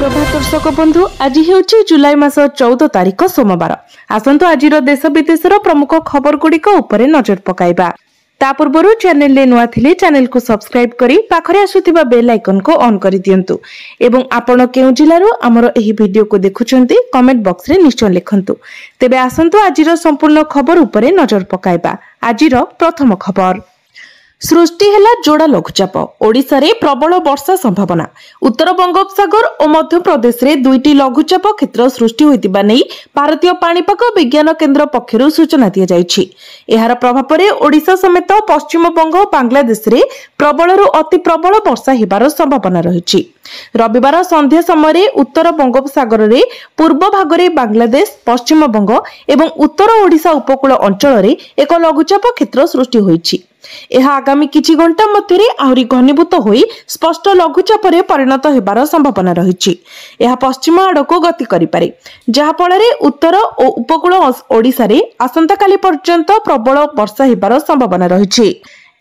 सुप्रभात दर्शक बंधु आज हेउछि जुलाई मास 14 तारिख सोमवार। आसंतु आजिर देश विदेशर प्रमुख खबर गुड़िक उपरे नजर पकाइबा। ता पूर्व चैनल ले नुआ थिले चैनल को सब्सक्राइब करी पाखरे आसुथिबा बेल आइकन को ऑन करि दियंतु एवं आपण केउ जिल्लारो हमर एही वीडियो को देखुचंती कमेंट बॉक्स रे निश्चय लिखंतु। तेबे आसंतु आजिर संपूर्ण खबर उपरे नजर पकाइबा। आजिर प्रथम खबर सृष्टि हेला जोड़ा लघुचाप ओडिशा रे प्रबल वर्षा संभावना। उत्तर बंगोपसागर और मध्य प्रदेश रे दुईटी लघुचाप क्षेत्र सृष्टि होइतिबा नै भारतीय पाणीपाग विज्ञान केन्द्र पक्षरु सूचना दिया जायछि। एहार प्रभाव रे ओडिशा समेत पश्चिम बंग और बांग्लादेश रे प्रबलरु अति प्रबल वर्षा हेबार संभावना रहिछि। रविवार संध्या समय उत्तर बंगोपसागर रे पूर्व भाग रे बांग्लादेश पश्चिम बंग एवं उत्तर ओडिशा उपकूल अंचल रे एक लघुचाप क्षेत्र सृष्टि होइछि। यह आगामी किछि घंटा मध्यरे आहुरी घनीभूत होई स्पष्ट लघुचाप रे परिणत हेबार संभावना रहिछि। यह पश्चिम आड़को गति करि पारे जहा फଳରେ उत्तर और उपकूल ओडिशा रे आसंता काली पर्यंत प्रबल वर्षा हेबार संभावना रहिछि।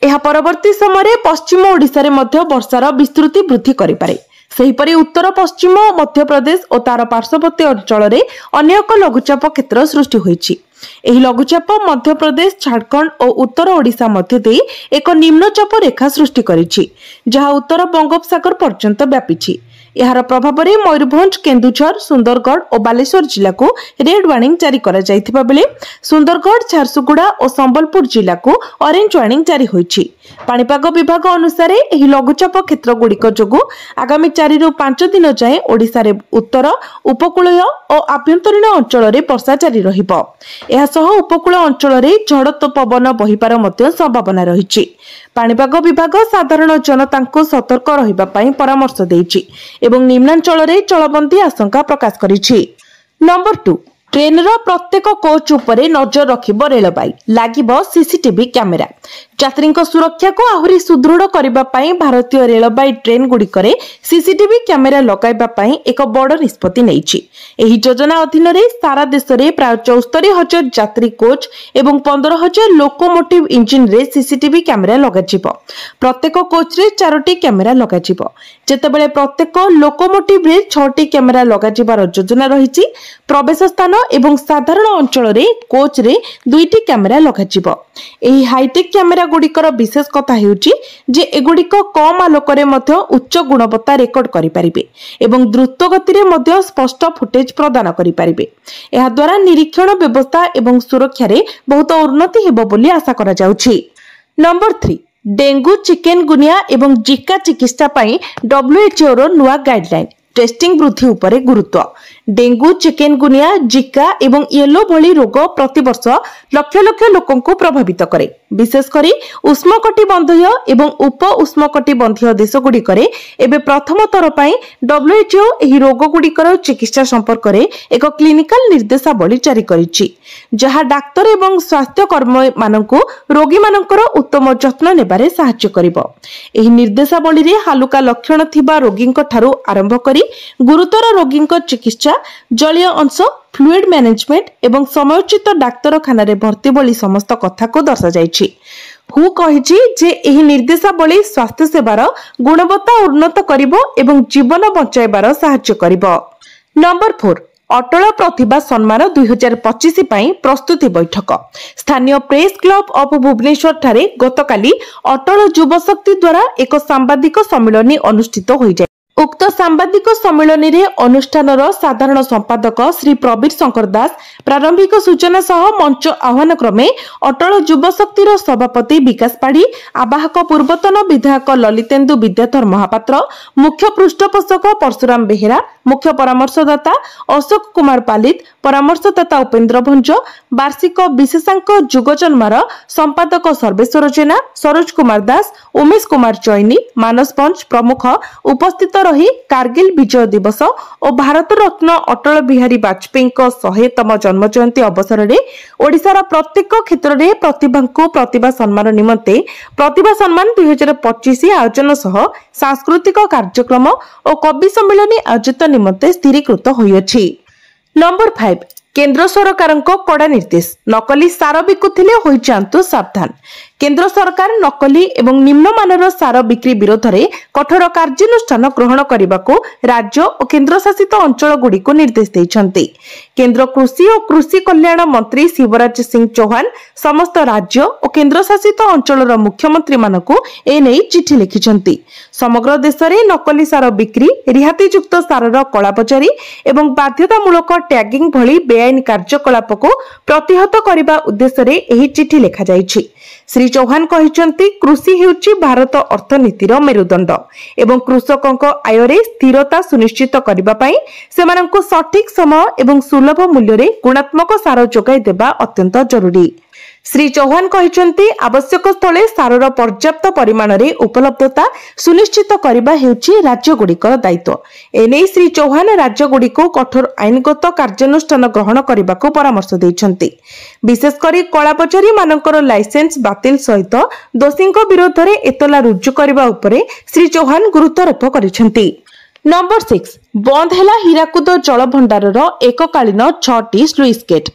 यह परवर्ती समय पश्चिम ओडिशा रे मध्य वर्षार विस्तृति वृद्धि करि पारे। सेहिपरि उत्तर पश्चिम मध्य प्रदेश और तार पार्श्ववर्ती अंचल रे अन्य एक लघुचाप क्षेत्र सृष्टि होइछि। एही लघुचाप मध्य प्रदेश झारखंड और उत्तर ओडिशा मध्य दे एक निम्नचाप रेखा सृष्टि करिछि जहा उत्तर बंगोपसागर पर्यंत व्यापीछि। यार प्रभाव रे मयूरभंज केन्दुझर सुंदरगढ़ और बालेश्वर जिला को रेड वार्निंग जारी करा जायथिबा बेले सुंदरगढ़ झारसुगुड़ा और संबलपुर जिला को ऑरेंज वार्निंग जारी होइछि। पाणीपाग विभाग अनुसार एही लघुचाप क्षेत्र गुड़िक जोगु आगामी 4 रु 5 दिन जाए ओडिशा रे उत्तर उपकूलीय और आभ्यंतरीण अंचल रे वर्षा जारी रहिबो। एहा सह उपकूल अंचल रे झड़ पवन बहिपार मध्य संभावना रहिछि। पाणीपाग विभाग साधारण जनता को सतर्क रहिबा पई परामर्श देइछि एवं निम्नांचल रे जलबंदी आशंका प्रकाश करिछि। नंबर 2 ट्रेन रो प्रत्येक कोच उपरे नजर रखिबो रेलबाई लागिबो सीसीटीवी कैमेरा। यात्री सुरक्षा को आहुरी सुदृढ़ करबा पई भारतीय रेलबाई ट्रेन गुडी करे सीसीटीवी कैमेरा लगाइबा पई एक बड़ निष्पत्ति नैछि। एही योजना अधीन रे सारा देश रे प्राय 74,000 यात्री कोच एवं 15,000 लोकोमोटिव इंजिन रे सीसीटीवी कैमेरा लगाजिबो। प्रत्येक कोच रे 4टी कैमेरा लगाजिबो जेतेबेले प्रत्येक लोकोमोटिव रे 6टी कैमेरा लगाजिबार योजना रहिछि। प्रवेश स्थान एवं साधारण अंचल रे कोच रे 2टी कैमेरा लगाजिबो। एही हाईटेक कैमेरा गुड़िकर विशेष कथा हेउची जे एगुड़िक कम आलोक रे मध्य उच्च गुणवत्ता रेकर्ड करि परिबे एवं द्रुत गति रे मध्य स्पष्ट फुटेज प्रदान करि परिबे। एहा द्वारा निरीक्षण व्यवस्था एवं सुरक्षा रे बहुत उन्नति हेबो बोली आशा करा जाउछि। नंबर 3 डेंगू चिकेनगुनिया एवं जिका चिकित्सा पई WHO रो नुआ गाइडलाइन टेस्टिंग वृद्धि उपरे गुरुत्व। डेंगू चिकेनगुनिया जिका एवं येलो भली रोग प्रतिवर्ष लक्ष लक्ष लोकों को प्रभावित करे। विशेषकर उष्णकटिबंधीय एवं उप उष्णकटिबंधीय देश गुड़िकरे एबे प्रथम थर पई WHO एही रोग गुड़िकर चिकित्सा संपर्क रे एक क्लिनिकल निर्देशावली जारी करिछि जहा डाक्टर एवं स्वास्थ्य कर्मी माननकु रोगी मानकर उत्तम जत्न नेबारे सहायता करिवो। एही निर्देशावली रे हालुका लक्षण थिबा रोगींक ठारू आरंभ करी गुरुतर रोगींक चिकित्सा जलीय अंश फ्लूइड मैनेजमेंट एवं समयोचित डाक्तरखाना रे भर्ती बोली समस्त कथा को दर्शा जायछि। हु कहिछि जे एही निर्देशावली स्वास्थ्य सेवार गुणवत्ता उन्नत करिवो एवं जीवन बचाइबार सहायता करिवो। नंबर 4 अटल प्रतिभा सम्मान 2025 पई प्रस्तुति बैठक। स्थानीय प्रेस क्लब ऑफ भुवनेश्वर ठारे गतकाली अटल युवा शक्ति द्वारा एक सांबादिक सम्मेलन अनुष्ठित होई जाय। उक्त सांबादिक सम्मेलन रे अनुष्ठानर साधारण संपादक श्री प्रवीर शंकर दास प्रारंभिक सूचना सह मंच आह्वान क्रमे अटल युवा शक्तिर सभापति विकास पाढ़ी आवाहक पूर्वतन विधायक ललितेन्दु विद्याधर महापात्र मुख्य पृष्ठपोषक परशुराम बेहेरा मुख्य परामर्शदाता अशोक कुमार पालित परामर्शदाता उपेन्द्र भंज वार्षिक विशेषांक जुगजन्मार संपादक सर्वेश्वर जेना सरोज कुमार दास उमेश कुमार चैनी मानस पंच प्रमुख उपस्थित रही कारगिल विजय दिवस और भारत रत्न अटल बिहारी वाजपेयी 100तम जन्म जयंती अवसर में ओडिशार प्रत्येक क्षेत्र में प्रतिभा सम्मान निमंते प्रतिभा सम्मान 2025 आयोजन सह सांस्कृतिक कार्यक्रम और कवि सम्मेलन आयोजित निमंते स्थिरीकृत होइछि। नंबर 5 केंद्र सरकार कड़ा निर्देश नकली सार बिकुथिले होई जांतु सावधान। केंद्र सरकार नकली एवं निम्नमानर सार बिक्री विरोध में कठोर कार्यानुष्ठान ग्रहण करने को राज्य और केंद्र शासित अंचल गुड़िक निर्देश देते। केंद्र कृषि और कृषि कल्याण मंत्री शिवराज सिंह चौहान समस्त राज्य और केंद्र शासित अंचल मुख्यमंत्री मानकु एने चिठी लिखिछन्ति। समग्र देश में नकली सार बिक्री, रिहातीयुक्त सारर कलाबजारी एवं बाध्यतामूलक टैगिंग भली बेआईन कार्यकलाप को प्रतिहत करने उद्देश्य एही चिठी लिखा जाइछि। श्री चौहान कहिसंति कृषि हेउछि भारत अर्थनीतिर मेरुदंड एवं कृषकक आय रे स्थिरता सुनिश्चित करबा पई सेमानंको सठिक समय एवं सुलभ मूल्य रे गुणात्मक सार जोगाई देबा अत्यंत जरूरी। श्री चौहान कहिसंति आवश्यक स्थले सारर पर्याप्त परिमाण रे उपलब्धता सुनिश्चित करबा हेउछि राज्य गुड़िकर दायित्व। एने श्री चौहान राज्य गुड़िको कठोर आईनगत कार्यानुष्ठान ग्रहण करने को परामर्श देइछन्ति। विशेषकर कलाबजारी मानकर लाइसेंस बातिल सहित दोषी विरोध में एतला रुजु करने उपरे श्री चौहान गुरुत्वारोप करिसेंति। नंबर 6 बंद है हीराकुद जलभंडार एककालीन 6टी स्लुइस गेट।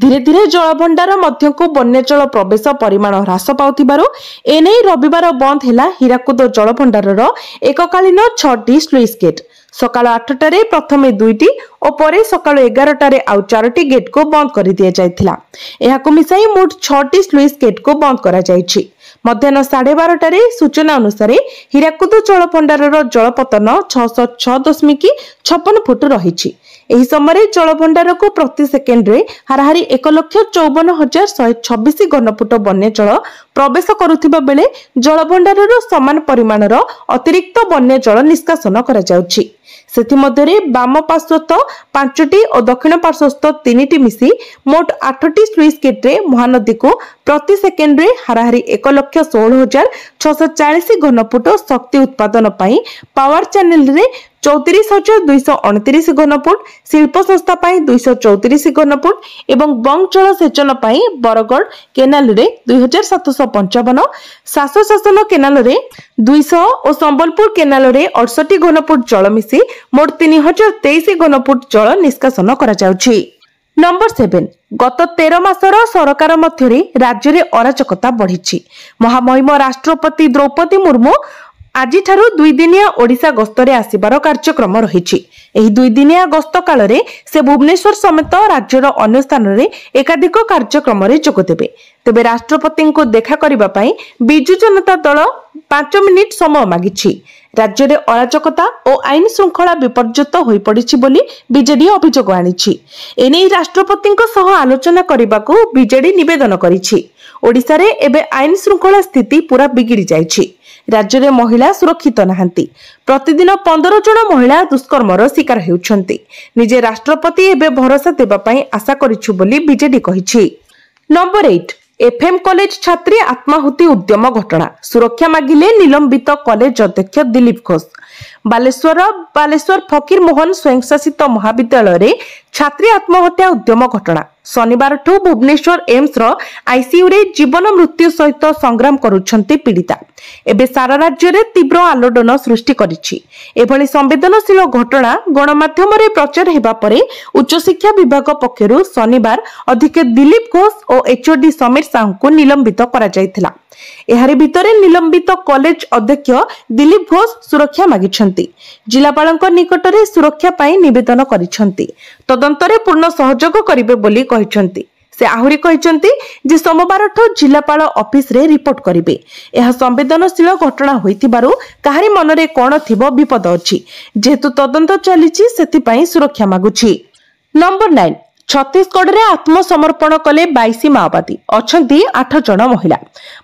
धीरे धीरे जलभंडार मध्य को वन्यजल प्रवेश परिमाण ह्रास पाउथिबारु एने रविवार बंद है हीराकुद जलभंडार एककालीन 6टी स्लुइस गेट। सकाल 8टारे प्रथमे 2टी और परे सकाल 11टारे आउ 4टी गेट को बंद कर दिया जायथिला। एहाको मिसाई मोट 6टी स्लुइस गेट को बंद करा जायछि। मध्याह्न 12:30 सूचना अनुसार हीराकुद जलभंडार जलपतन 606.56 फुट रही। एही समय जलभंडार को प्रति सेकेंड रे हाराहारी 1,54,126 घनफुट वन्य जल प्रवेश करुथिबा बेले जलभंडार समान परिमाणर अतिरिक्त वन्य जल निष्कासन करा जाउछि। सेथिमध्यरे वाम पार्श्वस्थ 5टी और दक्षिण पार्श्वस्थ 3टी मिसी मोट 8टी स्लुइस गेट रे महानदी को प्रति सेकेंड रे हाराहारी 1,16,640 घनफुट शक्ति उत्पादन पाई पावर चैनल रे 34,229 घनफुट, शिल्प संस्था पाई 234 घनफुट एवं बंग जल सेचन पाई बरगड़ केनाल रे 2,755, शास शासन केनाल रे 200 और संबलपुर केनाल रे 68 घनफुट जल मिसी मोट 3,023 घनफुट जल निष्कासन करा जाउछि। नंबर 7 गत 13 मासर सरकार मध्य राज्य में अराजकता बढ़ी। महामहिम राष्ट्रपति द्रौपदी मुर्मू आज 2 दिनिया ओडिशा गस्तरे आसिबार कार्यक्रम रही। एही 2 दिनिया गस्त काल रे से भुवनेश्वर समेत राज्यर अन्य स्थान रे एकाधिक कार्यक्रम रे जोग देबे। तेबे राष्ट्रपति को देखा करिबा पई बिजु जनता दल 5 मिनिट समय मागिछि। राज्य में अराजकता और आईन श्रृंखला विपर्यस्त होई पड़िछि बोली बीजेडी अभियोग आनिछि। एने राष्ट्रपति सह आलोचना करने को बीजेडी निवेदन करिछि। ओडिशा रे एबे आईन श्रृंखला स्थिति पूरा बिगिड़ी जाइछि। राज्य में महिला सुरक्षित नाहांती। प्रतिदिन 15 जन महिला दुष्कर्मर शिकार हेउछन्ती। निजे राष्ट्रपति एबे भरोसा देबा पई आशा करिछु बोली बीजेडी कहिछि। नंबर 8 एफएम कॉलेज छात्री आत्माहुति उद्यम घटना। सुरक्षा मागिले निलंबित कॉलेज अध्यक्ष दिलीप घोष। बालेश्वर फकीर मोहन स्वयंशासित महाविद्यालय रे छात्री आत्महत्या उद्यम घटना। शनिवार ठू भुवनेश्वर एम्स रो आईसीयू रे जीवन मृत्यु सहित संग्राम करुछन्ती पीड़िता। एबे सारा राज्य रे तीव्र आलोड़न सृष्टि करिछि। एभली संवेदनशील घटना गणमाध्यम रे प्रचार हेबा परे उच्च शिक्षा विभाग पक्षरु शनिवार अधिक दिलीप घोष और एचओडी समीर साहू को निलंबित करा जायथिला। एहारे भितरे निलंबित कॉलेज अध्यक्ष दिलीप घोष सुरक्षा मागिछन्ती। जिलापालଙ୍କ निकटरे सुरक्षा पाई निवेदन करिछन्ती। तदंतरे पूर्ण सहयोग करिवे बोली कहिछन्ती। से आहुरी कहिछन्ती जे सोमवार ठो जिलापाल ऑफिस रे रिपोर्ट करिवे। एहा संवेदनशील घटना होइतिबारु काहारी मनरे कोन थिबो विपद अछि। जेतु तदंत चलिछि सेति पाई सुरक्षा मागुछि। नंबर 9 छत्तीसगढ़ रे आत्मसमर्पण कले 22 माओवादी। अछंती 8 जन महिला।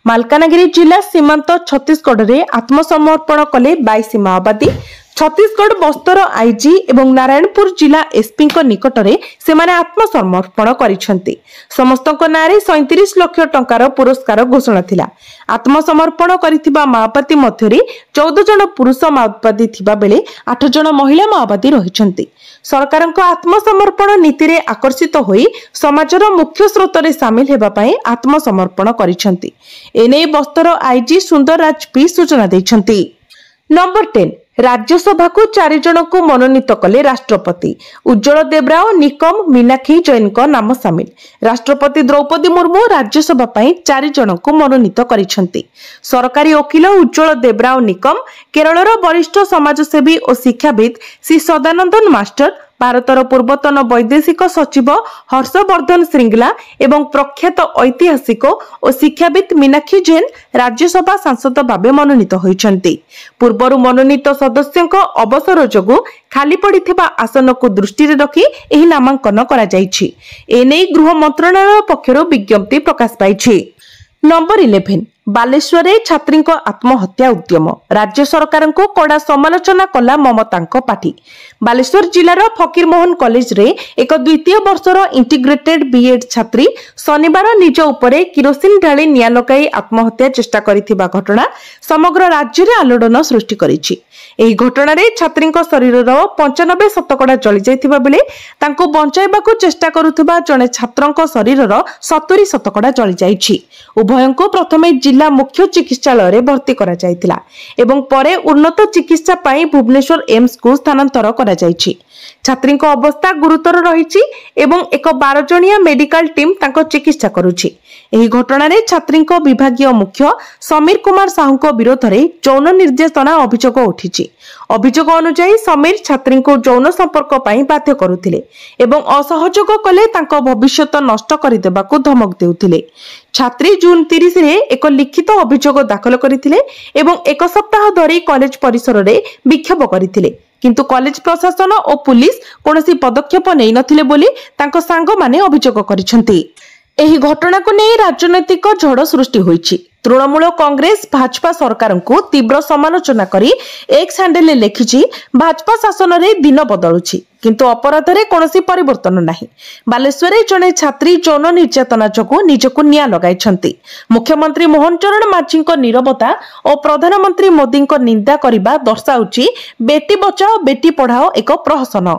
मालकानगिरी जिला सीमांत छत्तीसगढ़ रे आत्मसमर्पण कले 22 माओवादी। छत्तीसगढ़ बस्तर आईजी एवं नारायणपुर जिला एसपी निकटरे सेमाने आत्मसमर्पण करिसेंती। समस्तक नारे 37 लाख टंकार पुरस्कार घोषणा थिला। आत्मसमर्पण करिथिबा माओवादी मध्यरे 14 जन पुरुष माओवादी थिबा बेले 8 जन महिला माओवादी रहिसेंती। सरकारक आत्मसमर्पण नीति रे आकर्षित होई समाजर मुख्य स्रोत रे शामिल हेबा पई आत्मसमर्पण करिसेंती। एने बस्तर आईजी सुंदर राज पी सूचना दैछंती। नंबर 10 राज्यसभा को 4 जन को मनोनीत कले राष्ट्रपति। उज्ज्वल देवराव, निकम, मीनाक्षी जैन का नाम सामिल। राष्ट्रपति द्रौपदी मुर्मू राज्यसभा पर 4 जन को मनोनीत करिसेंती। सरकारी वकील उज्ज्वल देवराव निकम, केरलर वरिष्ठ समाजसेवी और शिक्षाविद श्री सदानंदन मास्टर, भारतर पूर्वतन वैदेशिक सचिव हर्षवर्धन श्रृंगला एवं प्रख्यात ऐतिहासिक और शिक्षाविद मीनाक्षी जैन राज्यसभा सांसद भावे मनोनीत होइछन्ति। पूर्वरु मनोनीत सदस्यों अवसर जोगु खाली पड़िथिबा आसन को दृष्टि रखी एही नामांकन करा जायछि। एने गृह मंत्रालय पक्षरु विज्ञप्ति प्रकाश पाइछि। नंबर 11 बालेश्वर छात्री आत्महत्या उद्यम। राज्य सरकार को कड़ा समालोचना कला ममता पार्टी। बालेश्वर जिलार फकीरमोहन कॉलेज रे एक द्वितीय वर्षर इंटीग्रेटेड बीएड छात्री शनिवार निज उपरे किरोसिन ढाली निया लगाई आत्महत्या चेष्टा करिथिबा घटना समग्र राज्य में आलोड़न सृष्टि करिछि। एही घटना रे छात्री शरीर 95 शतकड़ा जली जाइथिबा बेले तांको बंचाइबाकू चेष्टा करुथिबा जने छात्रक शरीर 70 शतकड़ा जली जाइछि। उभयंको प्रथमे जिला मुख्य चिकित्सालय रे भर्ती करा जायतिला एवं परे उन्नत चिकित्सा पाई भुवनेश्वर एम्स को स्थानांतर करा जायछि। छात्री अवस्था गुरुतर रहिछि एवं एक 12 जणिया मेडिकल टीम तांको चिकित्सा करुछि। एही घटना रे छात्री विभागीय मुख्य समीर कुमार साहू विरोध में यौन निर्यातना अभियोग उठिछि। अभियोग अनुसार समीर छात्री को यौन संपर्क पाई बाध्य करुथिले एवं असहयोग कले तांको भविष्यत नष्ट करदेबाकू धमक देउथिले। छात्री जून 30 रे एक लिखित अभियोग दाखल करथिले एवं एक सप्ताह धरी कॉलेज परिसर रे विक्षोभ करथिले, किंतु कॉलेज प्रशासन और पुलिस कोनोसी पदक्षेप नै नथिले बोली तांको सांग माने अभियोग करिसेंती। एही घटना को नहीं राजनैतिक झड़ सृष्टि होइछि। तृणमूल कांग्रेस भाजपा सरकार को तीव्र समालोचना करी एक्स हैंडल लिखिछि, भाजपा शासन रे दिन बदलुछि किंतु अपराध रे कोनोसी परिवर्तन नाही। बालेश्वर जने छात्री यौन निर्यातना जोगु निजको निया लगाइछंती। मुख्यमंत्री मोहन चरण माझी नीरवता और प्रधानमंत्री मोदी निंदा करबा दर्शाउछि बेटी बचाओ बेटी पढ़ाओ एक प्रहसन।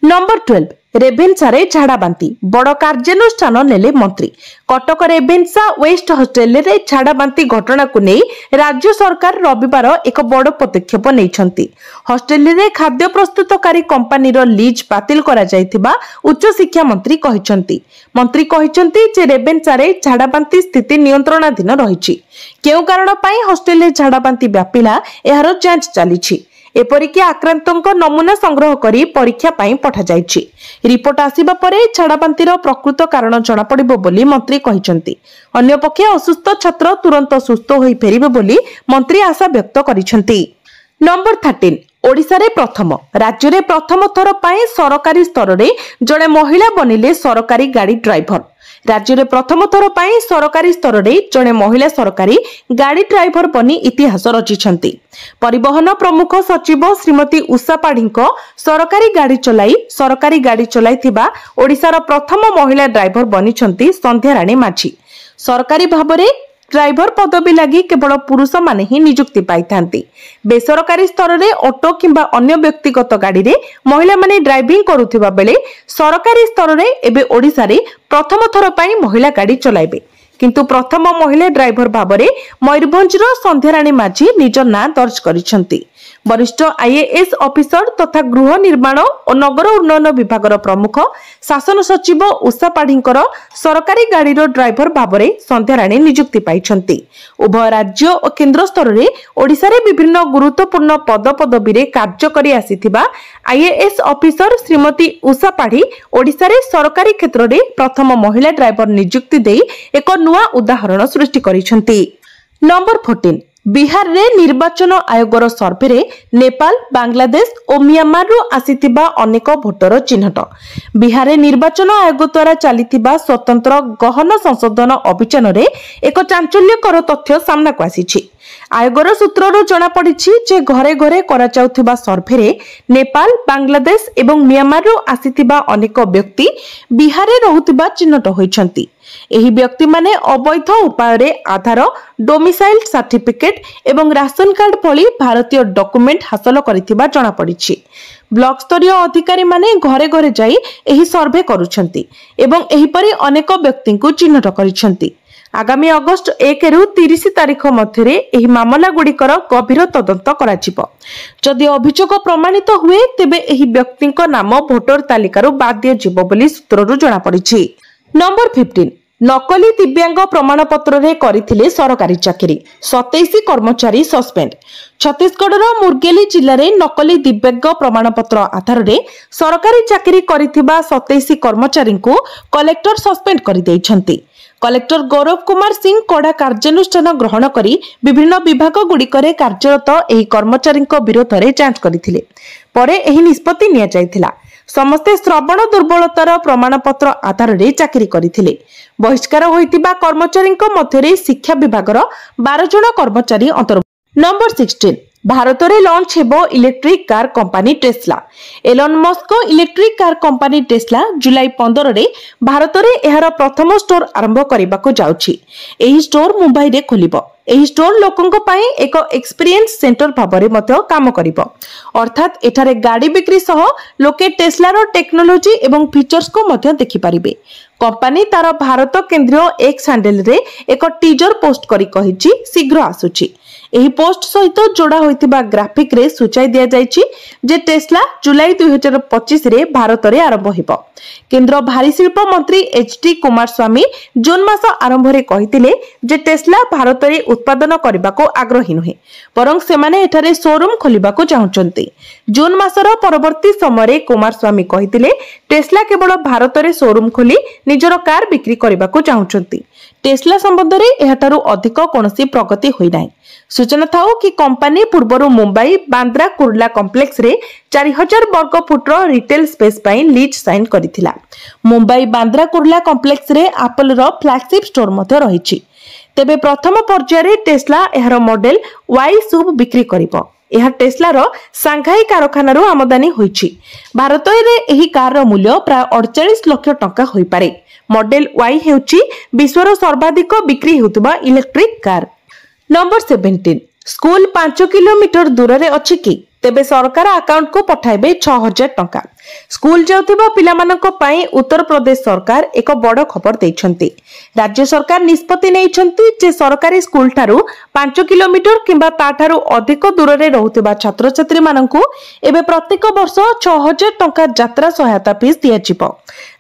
नंबर 12 रेभेन्सा रे झाड़ाबांती बड़ कार्यानुष्ठान नेले मंत्री। कटक रेभेन्सा वेस्ट हॉस्टेल रे झाड़ाबांती घटना को नहीं राज्य सरकार रविवार एक बड़ पदक्षेप नैछंती। हॉस्टेल रे खाद्य प्रस्तुतकारी कंपनी रो लीज बातिल करा जायतिबा उच्च शिक्षा मंत्री कहिसंती। मंत्री कहिसंती जे रेभेन्सा रे झाड़ाबांती स्थिति नियंत्रणाधीन रहिछि। केउ कारण पई हॉस्टेल रे झाड़ाबांती व्यापिला एहारो जांच चलिछि। एपरिकी आक्रांतों नमूना संग्रह करी परीक्षा पाई पठा जायछि। रिपोर्ट आसिबा परे झाड़ाबांतीर प्रकृत कारण जଣା पड़िबो बोली मंत्री कहिसंती। अन्य पक्षे असुस्थ छात्र तुरंत सुस्थ होई फेरिबे बोली मंत्री आशा व्यक्त करिसंती। नंबर 13 ओडिशा रे प्रथम राज्य रे प्रथम थर पाए सरकारी स्तर रे जणे महिला बनिले सरकारी गाड़ी ड्राइवर। राज्य रे प्रथम थर पाए सरकारी स्तर रे जणे महिला सरकारी गाड़ी ड्राइवर बनी इतिहास रचिछंती। परिवहन प्रमुख सचिव श्रीमती उषा पाढ़ीको सरकारी गाड़ी चलाइथिबा ओडिशार प्रथम महिला ड्राइवर बनिछंती संध्याराणी माझी। सरकारी भाबरे ड्राइवर पदवी लगी केवल पुरुष माने ही नियुक्ति पाई थांती। बेसरकारी स्तर रे ऑटो किंबा अन्य व्यक्तिगत गाड़ी रे महिला माने ड्राइविंग करुथिबा बेले सरकारी स्तर रे एबे ओडिसा रे प्रथम थर पाई महिला गाड़ी चलाइबे। किंतु प्रथम महिला ड्राइवर भाबरे मयूरभंजर संध्याराणी माझी निज नाम दर्ज करिसंती। वरिष्ठ आईएएस ऑफिसर तथा गृह निर्माण और नगर उन्नयन विभाग प्रमुख शासन सचिव उषा पाढ़ीकर सरकारी गाड़ीर ड्राइवर भावरे संध्याराणी नियुक्ति पाइछंती। उभय राज्य और केंद्र स्तर में ओडिशा रे विभिन्न गुरुत्वपूर्ण पदपदवी रे कार्य करि आसीथिबा आईएएस ऑफिसर श्रीमती उषा पाढ़ी ओडिशा रे सरकारी क्षेत्र में प्रथम महिला ड्राइवर नियुक्ति देई एक नुआ उदाहरण सृष्टि करिसंती। नंबर 14 बिहार रे निर्वाचन आयोगर सर्वे रे नेपाल, बांग्लादेश और म्यांमार रो आसीथिबा अनेक भोटर चिन्हट। बिहार रे निर्वाचन आयोग द्वारा चलिथिबा स्वतंत्र गहन संशोधन अभियान रे एक चांचल्यकर तथ्य सामना को आसीछि। आयोगर सूत्रରୁ जणा पड़िछि जे घरे घरे करा जाउथिबा सर्वे रे नेपाल, बांग्लादेश एवं म्यांमार रो आसीथिबा अनेक व्यक्ति बिहार रे रहुथिबा चिन्हट होइछंती। एही व्यक्ति माने अवैध उपाय रे आधार, डोमिसाइल सर्टिफिकेट एवं राशन कार्ड भली भारतीय डॉक्यूमेंट हासिल करिथिबा जणा पड़िछि। ब्लॉक स्तरीय अधिकारी माने घरे घरे जाई एही सर्वे करूछंती एवं एही परि अनेक व्यक्ति को चिन्हट करिछंती। आगामी अगस्ट 1 रु 30 तारिख मध्य एही मामला गुड़िकर गभीर तदंत कराजिबो। जदि अभियोग प्रमाणित हुए तेबे एही व्यक्तिक नाम भोटर तालिकारु बाद दियाजिबो बोली सूत्ररु जणा पड़िछि। नंबर 15 नकली दिव्यांग प्रमाण पत्र रे करिथिले सरकारी चाकरी 27 कर्मचारी सस्पेंड। छत्तीसगढ़ मुर्गेली जिले में नकली दिव्यांग प्रमाण पत्र आधार रे सरकारी चाकरी करिथिबा 27 कर्मचारी को कलेक्टर सस्पेंड कर दैछंती। कलेक्टर गौरव कुमार सिंह कड़ा कार्यानुष्ठान ग्रहण करी विभिन्न विभाग गुड़िकरे कार्यरत एही कर्मचारी विरोध में जांच करथिले। परे एही निष्पत्ति निया जायथिला। समस्ते श्रवण दुर्बलतार प्रमाण पत्र आधार रे चाकरी करथिले। बहिष्कार होइतिबा कर्मचारी मध्य शिक्षा विभागर 12 जन कर्मचारी अंतर्भुक्त। नंबर 16 भारत में लॉन्च हेबो electric car company Tesla. Elon Musk electric car company Tesla जुलाई 15 रे भारत में एहार प्रथम स्टोर आरंभ करबाको जाउछि। एही स्टोर मुंबई रे खोलिबो। एही स्टोर लोकंको पाई एक एक्सपीरियंस सेंटर भाबरे मध्य काम करिबो। अर्थात एठारे गाड़ी बिक्री सह लोके टेस्लार टेक्नोलोजी एवं फीचर्स को मध्य देखि पारिबे। कंपनी तार भारत केंद्रीय एक्स हैंडल रे एक टीजर पोस्ट करी कहिछि शीघ्र आसुछि। एही पोस्ट सहित जोड़ा होइतिबा ग्राफिक रे सूचाई दिया जायछि जे टेस्ला जुलाई 2025 रे भारत रे आरंभ हेबो। केंद्र भारी शिल्प मंत्री एचडी कुमार स्वामी जून मास आरंभ रे कहितिले जे टेस्ला भारत रे उत्पादन करबाको आग्रही नुहे परंतु सेमाने एठारे शोरूम खोलिबाको चाहुचंती। जून मासर परवर्ती समय कुमार स्वामी कहितिले टेस्ला केवल भारत रे शोरूम खोली निजर कार बिक्री करबाको चाहुचंती। टेस्ला संबंध रे एहाटारु अधिक कोनोसी प्रगति होई नाही। सूचना थाओ कि कंपनी पूर्वरु मुंबई बांद्रा कुर्ला कॉम्प्लेक्स रे 4000 वर्ग फुटर रिटेल स्पेस पाई लीज साइन करिथिला। मुंबई बांद्रा कुर्ला कॉम्प्लेक्स रे एप्पल रो फ्लैगशिप स्टोर मध्य रहिछि। तेबे प्रथम पर्याय रे टेस्ला एहार मॉडल वाई सुब बिक्री करिवो। यह टेस्ला रो सांघाई कारखाना आमदानी होइछि। भारत रे एही कार रो मूल्य प्राय 48 लाख टंका होई पारे। मॉडल वाई हेउछि विश्वर सर्वाधिक बिक्री हेउतबा electric car. Number 17 school 5 kilometre दूर रे अछि कि तेबे सरकार अकाउंट को पठाइबे 6000 टंका। स्कूल जाउथिबा पिलामानक पई उत्तर प्रदेश सरकार एक बड़ खबर दैछंती। राज्य सरकार निष्पत्ति नैछंती जे सरकारी स्कूल थारु 5 किलोमीटर किंबा ताठारु अधिक दूर रे रहउथिबा छात्र छात्री माननकु एबे प्रत्येक वर्ष 6000 टंका यात्रा सहायता फीस दियाजिबो।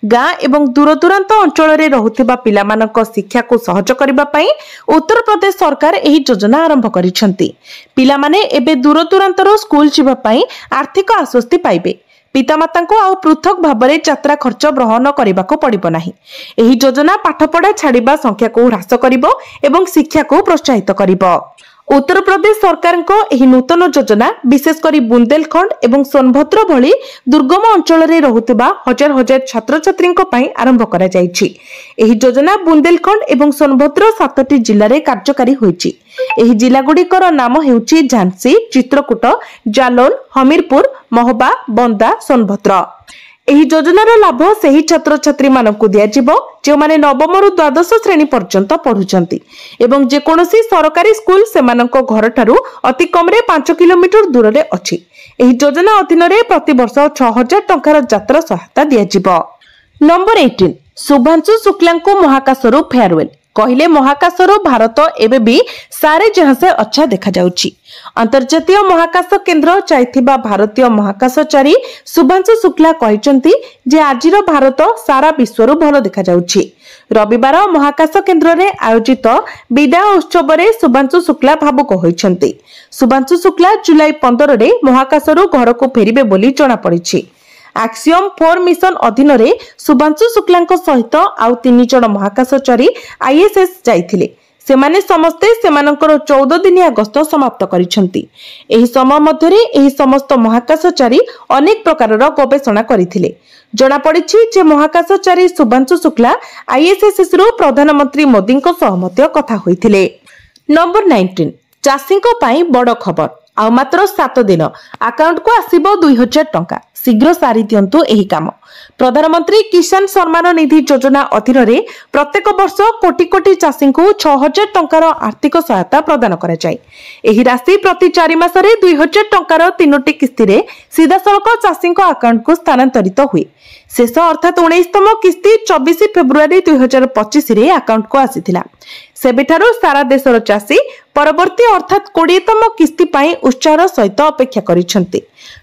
गाँ एवं दूर दूरांत अंचल रे रहउथिबा पिलामानक शिक्षा को सहज करबा पई उत्तर प्रदेश सरकार एही योजना आरंभ करिसंती। पिलामाने एबे दूर दूरांतर स्कूल जिबा पई आर्थिक आश्वस्ति पाइबे। पितामाता को आउ पृथक भाव में यात्रा खर्च ग्रहण करने को पड़िबो नाही। एही योजना पाठपढ़ा छाड़िबा संख्या को ह्रास करिबो एवं शिक्षा को प्रोत्साहित करिबो। उत्तर प्रदेश सरकार को एही नूतन योजना विशेषकर बुंदेलखंड एवं सोनभद्र भली दुर्गम अंचल रे रहुतिबा हजार हजार छात्र छात्री आरंभ करा जायछि। एही योजना बुंदेलखंड एवं सोनभद्र 7टी जिल्ला रे कार्यकारी होइछि। एही जिला गुड़िकर नाम हेउछि झांसी, चित्रकूट, जालोन, हमीरपुर, महोबा, बंदा, सोनभद्र। एही योजनार लाभ सही छात्र छात्री मानकु दियाजिबो जे माने नवम रु द्वादश श्रेणी पर्यंत पढुचंती एवं जे कोनोसी सरकारी स्कूल सेमानक घर ठारू अति कम रे 5 किलोमीटर दूर रे अछि। एही योजना अधीन रे प्रति वर्ष 6000 टंकार यात्रा सहायता दियाजिबो। नंबर 18 शुभांशु शुक्ला को महाकाशरू फेयरवेल कहले महाकाशर भारत एबे भी सारे जहां से अच्छा देखा जाउछि। अंतर्जातीय महाकाश केंद्र चाइथिबा भारतीय महाकाशचारी शुभांशु शुक्ला कहिसंती जे आजिर भारत सारा विश्वरू भलो देखा जाउछि। रविवार महाकाश केंद्र रे आयोजित विदाय उत्सव रे शुभांशु शुक्ला भावुक होइसंती। शुभांशु शुक्ला जुलाई 15 रे महाकाशरू घर को फेरिबे बोली जणा पड़िछि। एक्सियम 4 मिशन अधीन रे शुभांशु शुक्ला सहित आउ 3 जन महाकाशचारी आईएसएस जाइथिले। सेमाने समस्ते सेमानकर 14 दिनिया गस्त समाप्त करिसंती। एही समय मध्य रे एही समस्त महाकाशचारी अनेक प्रकारर गवेषणा करिथिले। जणा पड़िछि जे महाकाशचारी शुभांशु शुक्ला आईएसएस रु प्रधानमंत्री मोदी सहमत कथा होइथिले। नंबर 19 चाषी पई बड़ खबर। आ मात्र 7 दिन अकाउंट को आसीबो 2000 टंका। शीघ्र सारी दियंतु एही काम। प्रधानमंत्री किसान सम्मान निधि योजना अधीन रे प्रत्येक वर्ष कोटी कोटी चाषी को 6000 टंकार आर्थिक सहायता प्रदान करा जाय। एही राशि प्रति 4 मास रे 2000 टंकार 3टी किस्ती रे सीधा सड़क चाषी अकाउंट को स्थानांतरित हुए। शेष अर्थात 19तम किस्ती 24 फेब्रुआरी 2025 रे अकाउंट को आसीथिला। सेबेठारु सारा देशर चाषी परवर्ती अर्थात 20तम किस्ती पाई उत्साहर सहित अपेक्षा करिसंती।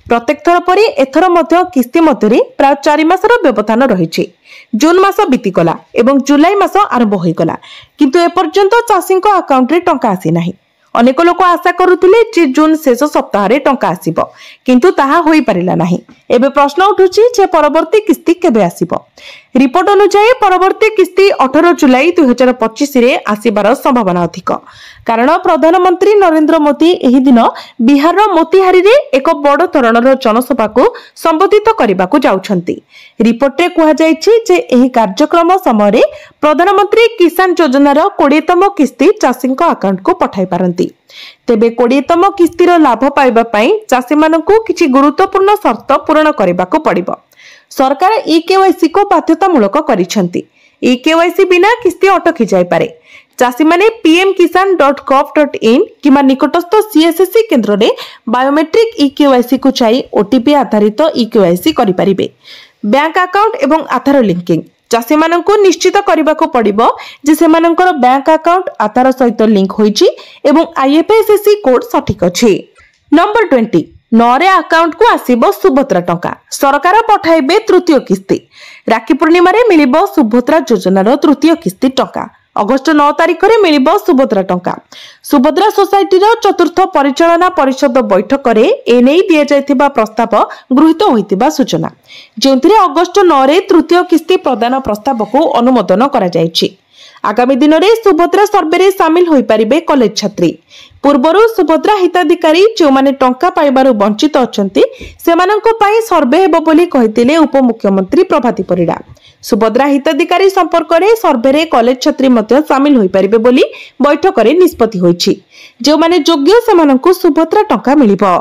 प्रत्येक थर परि एथर मध्य किस्ती मध्यरे प्राय 4 मासर व्यवधान रहिछि। जून मास बीतीगला एवं जुलाई मास आरंभ होइगला, किंतु एपर्यंत चाषी अकाउंट रे टंका आसी नाही। अनेक लोक आशा करुथिले जे जून शेष सप्ताह रे टंका आसीबो, किंतु ताहा होई परिला नाही। एबे प्रश्न उठुछि जे परवर्ती किस्ती केबे आसीबो। रिपोर्ट अनुसार परवर्ती किस्ती 18 जुलाई 2025 रे आसीबार संभावना अधिक, कारण प्रधानमंत्री नरेंद्र मोदी एही दिन बिहार मोतिहारी रे एक बड़ धरणर जनसभा को संबोधित करने को जाउछंती। रिपोर्ट रे कुहा जायछि जे एही कार्यक्रम समय प्रधानमंत्री किसान योजनार 20तम किस्ती चाषी अकाउंट को पठाई पारंती। तेबे 20तम किस्तीर लाभ पाइबा पई चाषी मानकु किछि गुरुत्वपूर्ण शर्त पूर्ण करबा को पड़िबो। सरकार ई-केवाईसी को बाध्यतामूलक करिसंती। ई-केवाईसी बिना किस्ती अटकी जाय पारे। चाषी माने pmkisan.gov.in किमा निकटस्थ सीएससी केंद्र रे बायोमेट्रिक ई-केवाईसी को चाहि ओटीपी आधारित ई-केवाईसी करि परिबे। बैंक अकाउंट एवं आधार लिंकिंग चाषी मानकु निश्चित करबा को पड़िबो जे सेमानकर बैंक अकाउंट आधार सहित लिंक होईछि एवं आईएफएससी कोड सठिक अछि। नंबर 20 नरे अकाउंट को आसीबो सुभद्रा टंका। सरकार पठाइबे तृतीय किस्ती। राखी पूर्णिमा रे मिलिबो सुभद्रा योजनार तृतीय किस्ती टंका। अगस्त 9 तारिख रे मिलिबो सुभद्रा टंका। सुभद्रा सोसाइटी रो चतुर्थ परिचालना परिषद बैठक रे एनै दिया जायथिबा प्रस्ताव गृहीत होइतिबा सूचना, जेंथिरे अगस्त 9 रे तृतीय किस्ती प्रदान प्रस्ताव को अनुमोदन करा जायछि। आगामी दिन में सुभद्रा सर्वे रे सामिल होई परिबे कॉलेज छात्री। पूर्वरु सुभद्रा हिताधिकारी जो माने टंका पाइबारु वंचित अछंती सेमानंको पई सर्वे हेबो बोली कहितिले उपमुख्यमंत्री प्रभाती परिडा। सुभद्रा हिताधिकारी संपर्क रे सर्वे रे कॉलेज छात्री मध्य सामिल होई परिबे बोली बैठक रे निष्पत्ति होईछि। जो माने योग्य सेमानंको सुभद्रा टंका मिलिबो।